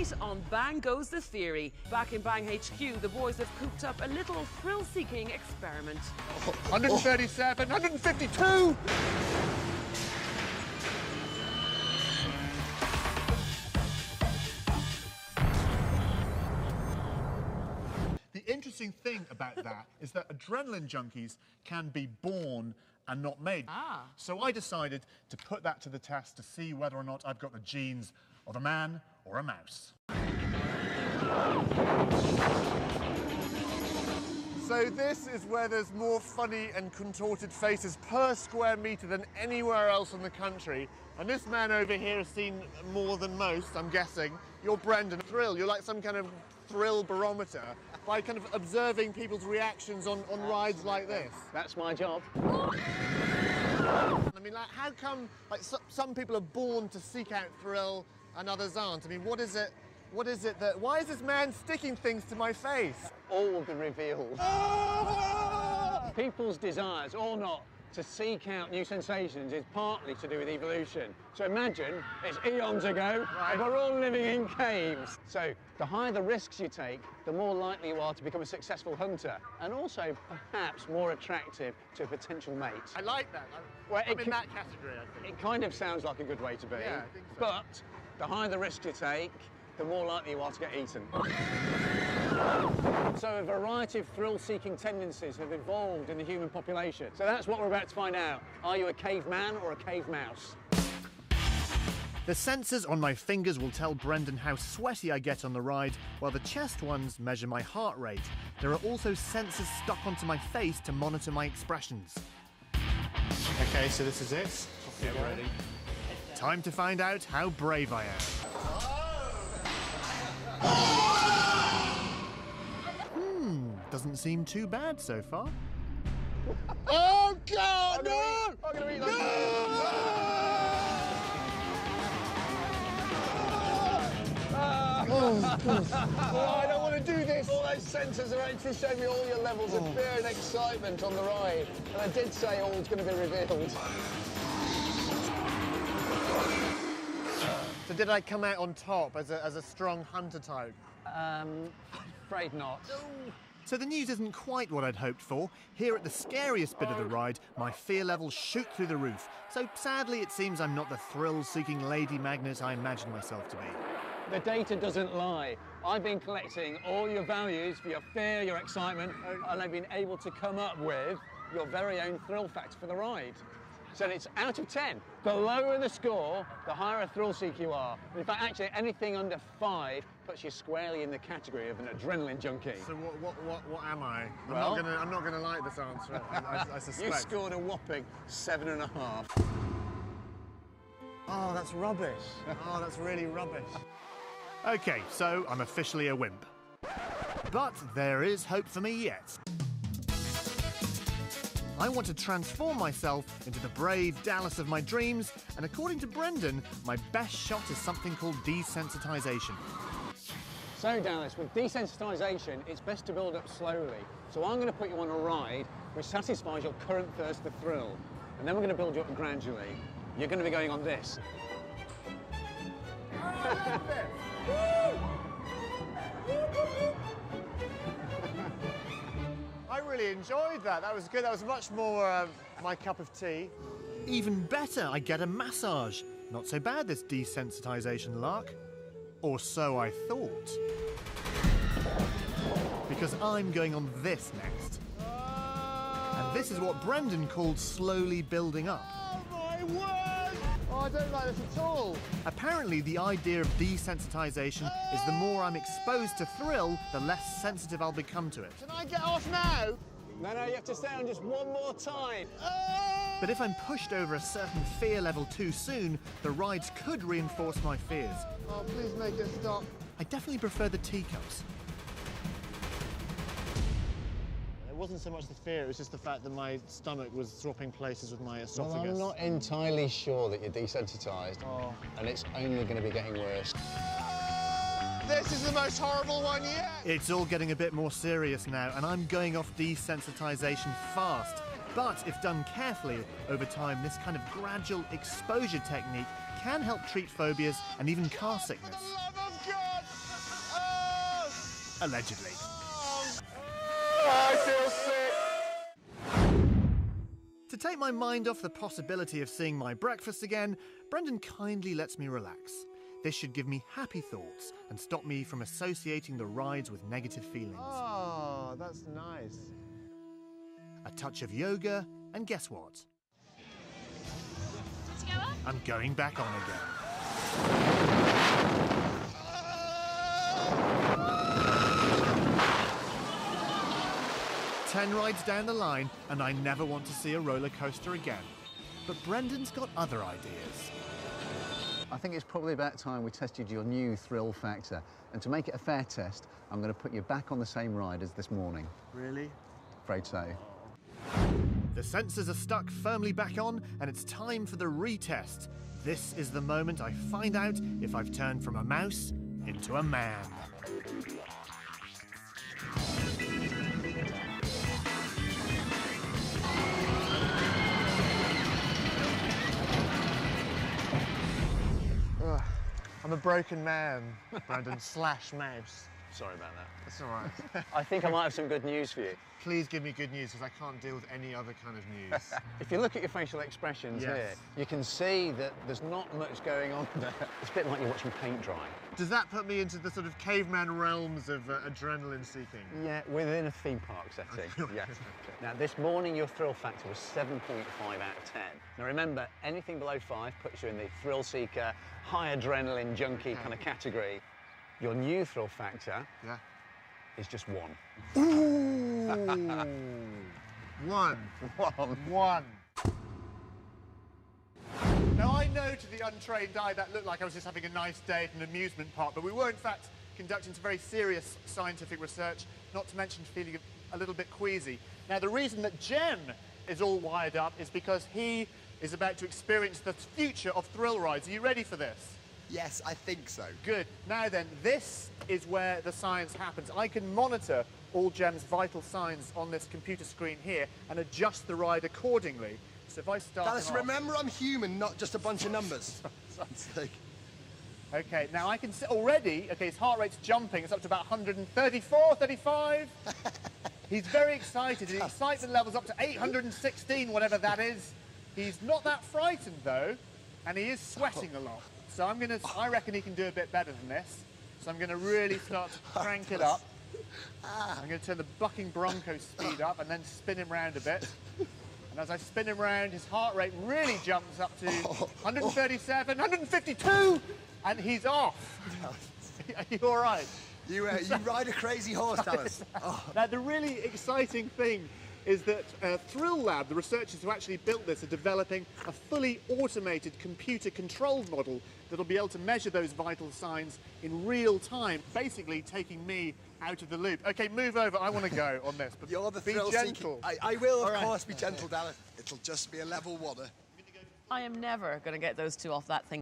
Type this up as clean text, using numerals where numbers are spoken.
Tonight on Bang Goes the Theory. Back in Bang HQ, the boys have cooked up a little thrill-seeking experiment. 137, 152! The interesting thing about that is that adrenaline junkies can be born and not made. So I decided to put that to the test to see whether or not I've got the genes of a man or a mouse. So this is where there's more funny and contorted faces per square metre than anywhere else in the country. And this man over here has seen more than most, I'm guessing. You're Brendan. Thrill, you're like some kind of thrill barometer by kind of observing people's reactions on rides like this. That's my job. I mean, like, how come like some people are born to seek out thrill and others aren't? I mean, what is it that... Why is this man sticking things to my face? All will be revealed. People's desires, or not, to seek out new sensations is partly to do with evolution. So imagine it's eons ago, and we're all living in caves. So the higher the risks you take, the more likely you are to become a successful hunter, and also perhaps more attractive to a potential mate. I like that. I'm in that category, I think. It kind of sounds like a good way to be. Yeah, I think so. But the higher the risk you take, the more likely you are to get eaten. So a variety of thrill-seeking tendencies have evolved in the human population. So that's what we're about to find out. Are you a caveman or a cave mouse? The sensors on my fingers will tell Brendan how sweaty I get on the ride, while the chest ones measure my heart rate. There are also sensors stuck onto my face to monitor my expressions. Okay, so this is it. Get ready. Time to find out how brave I am. Doesn't seem too bad so far. Oh, God, no! I'm gonna eat No! Oh, I don't want to do this. All those sensors are actually showing me all your levels of fear and excitement on the ride. And I did say all's going to be revealed. So did I come out on top as a strong hunter type? Afraid not. So the news isn't quite what I'd hoped for. Here at the scariest bit of the ride, my fear levels shoot through the roof. So sadly, it seems I'm not the thrill-seeking lady magnet I imagined myself to be. The data doesn't lie. I've been collecting all your values for your fear, your excitement, and I've been able to come up with your very own thrill factor for the ride. So it's out of 10. The lower the score, the higher a thrill seeker you are. In fact, actually, anything under 5 puts you squarely in the category of an adrenaline junkie. So what am I? Well, I'm not gonna like this answer. I suspect. You scored a whopping 7.5. Oh, that's rubbish. Oh, that's really rubbish. Okay, so I'm officially a wimp. But there is hope for me yet. I want to transform myself into the brave Dallas of my dreams, and according to Brendan, my best shot is something called desensitization. So, Dallas, with desensitization, it's best to build up slowly. So I'm going to put you on a ride which satisfies your current thirst for thrill, and then we're going to build you up gradually. You're going to be going on this. I really enjoyed that. That was good. That was much more my cup of tea. Even better, I get a massage. Not so bad, this desensitization lark. Or so I thought. Because I'm going on this next. And this is what Brendan called slowly building up. Oh, my word! Oh, I don't like this at all. Apparently, the idea of desensitization is the more I'm exposed to thrill, the less sensitive I'll become to it. Can I get off now? No, you have to stay on just one more time. But if I'm pushed over a certain fear level too soon, the rides could reinforce my fears. Oh, please make it stop. I definitely prefer the teacups. It wasn't so much the fear, it was just the fact that my stomach was swapping places with my esophagus. Well, I'm not entirely sure that you're desensitized, and it's only going to be getting worse. This is the most horrible one yet! It's all getting a bit more serious now, and I'm going off desensitization fast. But if done carefully, over time, this kind of gradual exposure technique can help treat phobias and even car sickness. For the love of God, Allegedly. I feel sick. To take my mind off the possibility of seeing my breakfast again, Brendan kindly lets me relax. This should give me happy thoughts and stop me from associating the rides with negative feelings. Oh, that's nice. A touch of yoga, and guess what? To go up? I'm going back on again. 10 rides down the line, and I never want to see a roller coaster again. But Brendan's got other ideas. I think it's probably about time we tested your new thrill factor. And to make it a fair test, I'm going to put you back on the same ride as this morning. Really? Afraid so. The sensors are stuck firmly back on, and it's time for the retest. This is the moment I find out if I've turned from a mouse into a man. I'm a broken man, Brendan, slash mouse. Sorry about that. That's all right. I think I might have some good news for you. Please give me good news, because I can't deal with any other kind of news. If you look at your facial expressions Yes. here, you can see that there's not much going on there. It's a bit like you're watching paint dry. Does that put me into the sort of caveman realms of adrenaline seeking? Yeah, within a theme park setting, yes. Now, this morning your thrill factor was 7.5 out of 10. Now, remember, anything below 5 puts you in the thrill seeker, high adrenaline junkie kind of category. Your new thrill factor is just 1. Ooh! One. One. Now, I know to the untrained eye that looked like I was just having a nice day at an amusement park, but we were, in fact, conducting some very serious scientific research, not to mention feeling a little bit queasy. Now, the reason that Jem is all wired up is because he is about to experience the future of thrill rides. Are you ready for this? Yes, I think so. Good. Now then, this is where the science happens. I can monitor all Jem's vital signs on this computer screen here and adjust the ride accordingly. So if I start Dallas, him off- remember I'm human, not just a bunch of numbers. Okay, now I can see already, okay, his heart rate's jumping. It's up to about 134, 35. He's very excited. The excitement level's up to 816, whatever that is. He's not that frightened, though, and he is sweating a lot. So I reckon he can do a bit better than this. So I'm going to really start to crank it up. I'm going to turn the bucking Bronco speed up and then spin him round a bit. And as I spin him round, his heart rate really jumps up to 137, 152, and he's off. Are you all right? You ride a crazy horse, Dallas. Now, the really exciting thing is that Thrill Lab, the researchers who actually built this, are developing a fully automated computer-controlled model that'll be able to measure those vital signs in real time, basically taking me out of the loop. Okay, move over. I want to go on this, but You're the be thrill gentle. seeking. I will, of course, be gentle, Dallas. It'll just be a level 1. I am never going to get those two off that thing.